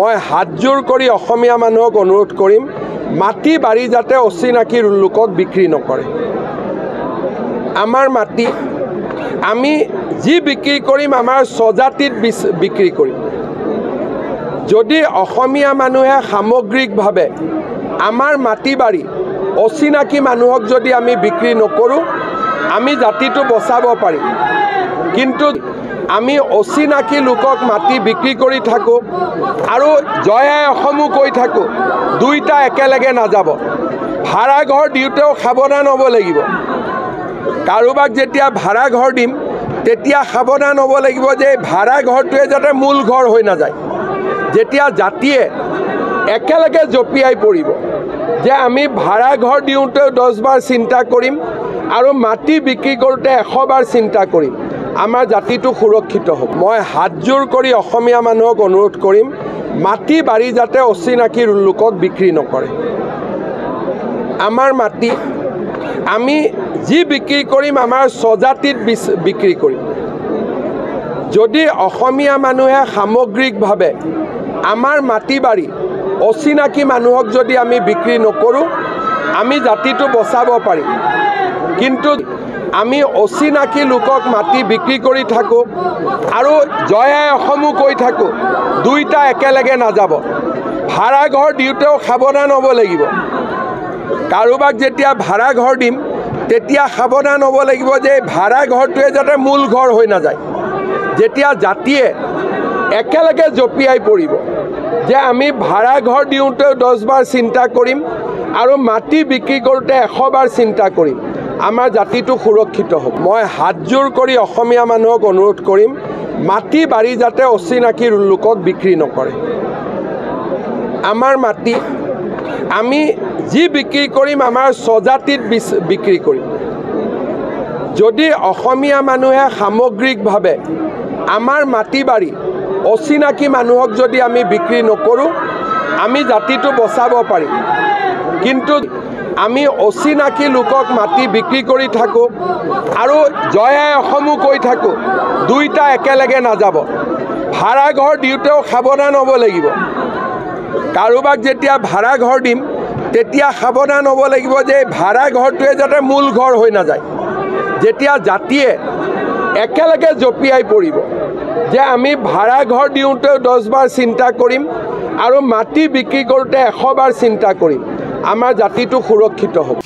মই হাতজোৰ কৰি অসমীয়া মানুহক অনুৰোধ কৰিম মাটি বাৰী যাতে অচিনাকি লোকক বিক্ৰী নকৰে। আমাৰ মাটি আমি যি বিক্ৰী কৰিম আমাৰ স্বজাতিত বিক্ৰী কৰিম। যদি অসমীয়া মানুহে সামগ্ৰিকভাৱে আমাৰ মাটি বাৰী অচিনাকি মানুহক যদি আমি বিক্ৰী নকৰোঁ আমি জাতিটো বচাব পাৰিম। কিন্তু আমি অচিনাকি লোকক মাটি বিক্ৰী কৰি থাকোঁ আৰু জয় আই অসমো কৈ থাকোঁ, দুইটা একেলগে নাযাব। ভাড়া ঘৰ দিওঁতেও সাৱধান হ'ব লাগিব। কাৰোবাক যেতিয়া ভাড়া ঘৰ দিম তেতিয়া সাৱধান হ'ব লাগিব যে ভাড়া ঘৰটোৱে যাতে মূল ঘৰ হৈ নাযায়। যেতিয়া জাতিয়ে একেলগে জঁপিয়াই পৰিব যে আমি ভাড়া ঘৰ দিওঁতেও 10 বাৰ চিন্তা কৰিম আৰু মাটি বিক্ৰী কৰোঁতে 100 বাৰ চিন্তা কৰিম, আমাৰ জাতিটো সুৰক্ষিত হ'ব। মই হাতজোৰ কৰি অসমীয়া মানুহক অনুৰোধ কৰিম মাটি বাৰী যাতে অচিনাকি লোকক বিক্ৰী নকৰে। আমাৰ মাটি আমি যি বিক্ৰী কৰিম আমাৰ স্বজাতিত বিক্ৰী কৰিম। যদি অসমীয়া মানুহে সামগ্ৰিকভাৱে আমাৰ মাটি বাৰী অচিনাকি মানুহক যদি আমি বিক্ৰী নকৰোঁ আমি জাতিটো বচাব পাৰিম। কিন্তু আমি অচিনাকি লোকক মাটি বিক্ৰী কৰি থাকোঁ আৰু জয় আই অসমো কৈ থাকোঁ, দুইটা একেলগে নাযাব। ভাড়া ঘৰ দিওঁতেও সাৱধান হ'ব লাগিব। কাৰোবাক যেতিয়া ভাড়া ঘৰ দিম তেতিয়া সাৱধান হ'ব লাগিব যে ভাড়া ঘৰটোৱে যাতে মূল ঘৰ হৈ নাযায়। যেতিয়া জাতিয়ে একেলগে জঁপিয়াই পৰিব যে আমি ভাড়া ঘৰ দিওঁতেও 10 বাৰ চিন্তা কৰিম আৰু মাটি বিক্ৰী কৰোঁতে 100 বাৰ চিন্তা কৰিম, আমাৰ জাতিটো সুৰক্ষিত হ'ব। মই হাতজোৰ কৰি অসমীয়া মানুহক অনুৰোধ কৰিম মাটি বাৰী যাতে অচিনাকি লোকক বিক্ৰী নকৰে। আমাৰ মাটি আমি যি বিক্ৰী কৰিম আমাৰ স্বজাতিত বিক্ৰী কৰিম। যদি অসমীয়া মানুহে সামগ্ৰিকভাৱে আমাৰ মাটি বাৰী অচিনাকি মানুহক যদি আমি বিক্ৰী নকৰোঁ আমি জাতিটো বচাব পাৰিম। কিন্তু আমি অচিনাকি লোকক মাটি বিক্ৰী কৰি থাকোঁ আৰু জয় আই অসমো কৈ থাকোঁ, দুইটা একেলগে নাযাব। ভাড়া ঘৰ দিওঁতেও সাৱধান হ'ব লাগিব। কাৰোবাক যেতিয়া ভাড়া ঘৰ দিম তেতিয়া সাৱধান হ'ব লাগিব যে ভাড়া ঘৰটোৱে যাতে মূল ঘৰ হৈ নাযায়। যেতিয়া জাতিয়ে একেলগে জঁপিয়াই পৰিব যে আমি ভাড়া ঘৰ দিওঁতেও 10 বাৰ চিন্তা কৰিম আৰু মাটি বিক্ৰী কৰোঁতে 100 বাৰ চিন্তা কৰিম, আমাৰ জাতিটো সুৰক্ষিত হ'ব।